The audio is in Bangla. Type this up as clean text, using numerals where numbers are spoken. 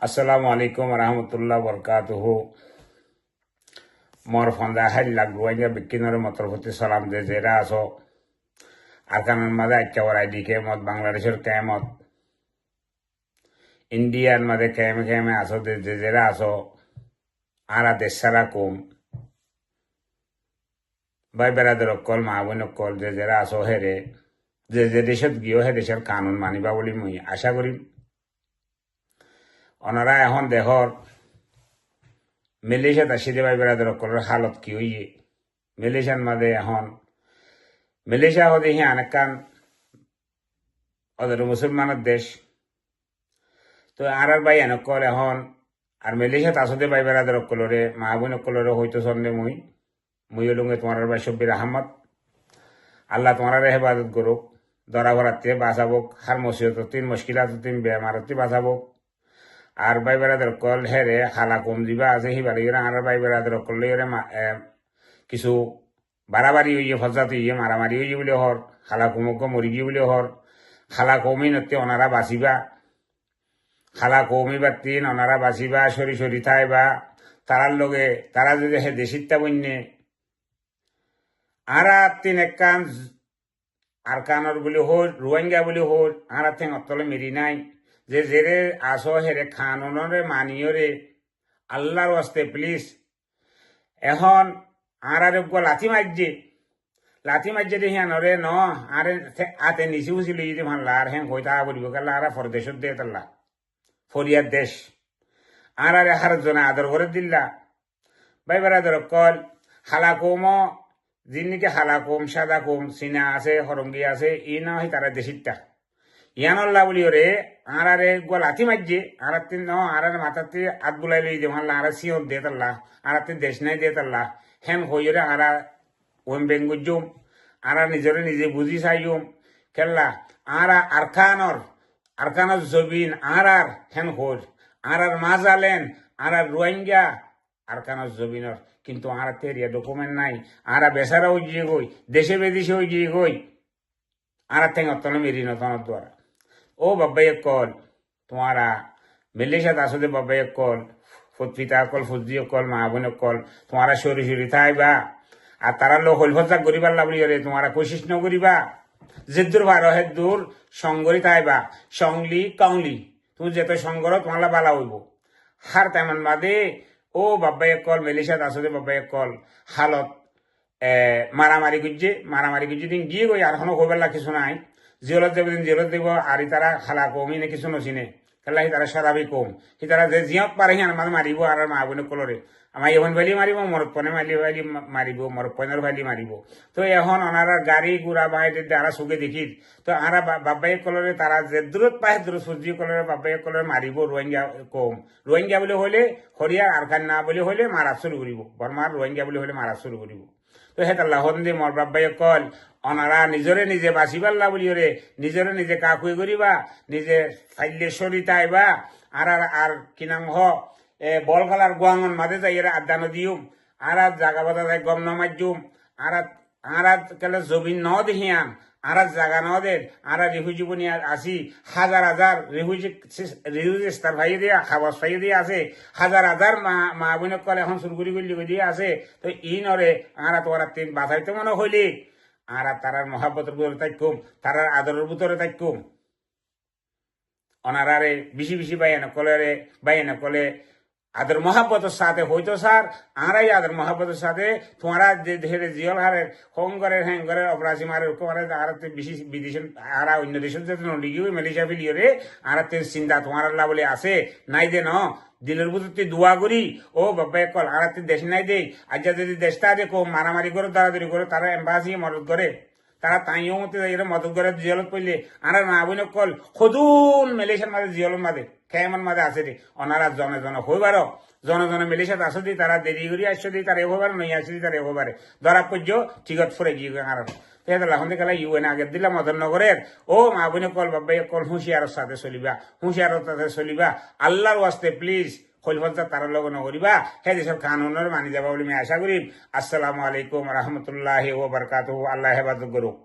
আসসালামু আলাইকুম রহমতুল্লাহ বরকাতুহু। মোর ফন্দা হাই লাগুয়াইয়া বিকিনের মতর প্রতি সালাম যে জেরা আছো আর কানের মাঝে একেবারে আইডি কেমত বাংলাদেশের কেমত ইন্ডিয়ার মাঝে কেমে কেমে আছো যে জেরা আছো আরা দেশ সারা কম ভাই বেড়াদের অকল মা বোন অকল যে জেরা আছো হেরে যে দেশত গিয়েও হে দেশের কানুন মানিবা বলি মুই আশা করি। ওনারা এখন দেহর মালয়েশিয়াত আসি দে ভাই বেড়াদের অকলের হালত কি হইয়ে মালয়েশিয়ার মাঝে এখন মালয়েশিয়া হতে হি অনেকান ওদের মুসলমানের দেশ তো আর ভাই এনেকল এখন আর মালয়েশিয়াত আসতে ভাই বেড়াদের অকলরে মা বোন অকলরে হয়তো সন্দেহ মুই হলুঙ্গে তোমার ভাই শব্বির আহমদ। আল্লাহ তোমার হেফাজত করুক, দরা ভরাতে বাঁচাবুক, হার মসিহত তিন মুশকিলাত তিন বেমারতি বাঁচাবুক। আর ভাই বেড়াদের অকল হেরে খালা কম দিবা আছে হিবালি আর ভাই বেড়াদের অকল কিছু বাড়াবাড়ি হইয়ে ফজাত হইয়ে মারামারি হইয়ে বলে হর খালা কমক মরি গিয়ে বলে হর খালা কমই নতে ওনারা বাঁচিবা খালা কমই বা তিন ওনারা বাঁচিবা সরি সরি থাইবা তারার লগে তারা যদি হে দেশিতা বন্যে আর তিন একান আর কানর বলে হল রোহিঙ্গা বলে হল আর ঠেং অতলে মেরি নাই যে জেরে আসো হেরে খানরে মানিয়রে আল্লাহর ওয়াস্তে প্লিজ এখন আর লাথি মারছে দেখি আনরে ন আরে আতে নিচে উচিল যদি ভানলা আর হ্যাঁ হইতা বলিব কাল্লা আর ফরদেশত দিয়ে তাল্লা ফরিয়ার দেশ আর আরে হার জনে আদর করে দিল্লা ভাই বেড়াদর কল হালা কম যিনিকে হালা কম সাদা কম চীনা আছে হরঙ্গি আছে ই না হয় তারা দেশিরটা ইয়ানল্লা বলি ওরে আর আরে লাথি মারছে আর তিন ন আর মাথাতে আত বুলাই লই যে ভানলা আর সিয়ন দিয়ে তাল্লা আর দেশ নাই দিয়ে তাল্লা হেন হইরে আর ওম বেঙ্গুজুম আর নিজরে নিজে বুঝি চাইম খেললা আর আরকানর জবিন আর হেন হল আর মাজালেন আর রোহিঙ্গা আরকানর জবিনর কিন্তু আর তেরিয়া ডকুমেন্ট নাই আর বেচারা গিয়ে গই দেশে বেদিশে গিয়ে গই আর ঠেং অতনে মেরি নতনের দ্বারা ও বাবাই কল তোমারা মালয়েশিয়াত আসলে বাবাই কল পিতা কল ফুজি কল মা বোন কল তোমারা সরি সরি থাইবা আর তারা লোক হলফজা করিবার লাগলি রে তোমারা কোশিস নকরিবা যেদূর ভার হেদূর সংগরি তাইবা সংলি কাউলি তুমি যেত সংগর তোমার বালা হইব হার তেমন বাদে ও বাবাই কল মালয়েশিয়াত আসলে বাবাই কল হালত মারামারি গুজে দিন গিয়ে গই আর এখনো হইবার কিছু নাই জিয়লত দেব দিন জিয়লত দেব আর তারা খালা কমই না কিছু নচিনে খেলা সি তারা সদাবি কম সি তারা যে জিয়ত পারে সি আমার মারিব আর মা বোনে কলরে আমার এখন ভাইলি মারিব মরত পনে ভাইলি মারিব মরত পনের ভাইলি মারিব তো এখন ওনারা গাড়ি গুড়া বাহাইতে তারা চোখে দেখি তো আরা বাবাই কলরে তারা যে দূরত পায় দূর সূর্য কলরে বাবাই কলরে মারিব রোহিঙ্গা কম রোহিঙ্গা বলে হলে হরিয়ার আরখান না বলে হলে মারা শুরু করিব বর্মার রোহিঙ্গা বলে হলে মারা শুরু করিব তো হেতাল্লা হন্দে মর বাবাই কল অনারা নিজরে নিজে বাঁচিবাল্লা বলি রে নিজরে নিজে কাকুই করিবা নিজে ফাইলে সরিতা আইবা আর আর কি নাম বল খেলার গুয়াঙ্গন মাঝে যাই আড্ডা নদিউম আর জাগা বাজা যাই গম নমাজুম আর কেলে জমিন ন দেখিয়ান আর জাগা ন দেন আর রিফিউজি বনিয়া আসি হাজার হাজার রিফিউজি স্টার ভাই দিয়া খাবার ভাই দিয়ে আছে হাজার হাজার মা বোনক কল এখন চুরগুড়ি গুলি দিয়ে আছে তো ই নরে আর তোমার তিন বাঁচাইতে মনে হইলি আর তারার মহাব্বতের ভিতরে থাকুম তারার আদরের ভিতরে থাকুম অনারারে বেশি বেশি বাইনা কলে আদর মহাব্বতের সাথে হইতো স্যার আরাই আদর মহাব্বতের সাথে তোমারা যে ধীরে জিয়ল হারের হোমঘরের হ্যাঙ্গরের অপরাধী মারের করে আর বেশি বিদেশে আর অন্য দেশের যাতে নডিগিও মালয়েশিয়া ফিলিয়রে আর চিন্তা তোমার আল্লাহ বলে আছে নাই দে ন দিলের ভিতরে দোয়া করি ও বাবা কল আর দেশ নাই দেই আজ যদি দেশটা দেখো মারামারি করে দাঁড়াদাড়ি করে তারা এম্বাসি মদত করে তারা তাইও মতে মদত করে জিয়লত পড়লে আর মা বোন কল সদুন মালয়েশিয়ার মাঝে জিয়লের মাঝে খেয়ামান মাঝে আছে দে ওনারা জনে জনে হইবার জনে মালয়েশিয়াত আসো দি তারা দেরি করি আসছো দি তারা এগোবার নই আসো দি তারা এগোবারে ধরা পর্য ঠিকত ফুরে গিয়ে আর এখন দেখলা ইউএন আগের দিলাম মদননগরের ও মা বোনে কল বাবাই কল হুঁশিয়ারের সাথে চলিবা হুঁশিয়ারের সাথে চলিবা আল্লাহর ওয়াস্তে প্লিজ হলফলতা তার লগ নকরিবা হে দেশের কানুনের মানি যাবা বলে আমি আশা করি। আসসালামু আলাইকুম রহমতুল্লাহ ও বরকাতুহু। আল্লাহ হেফাজত করুক।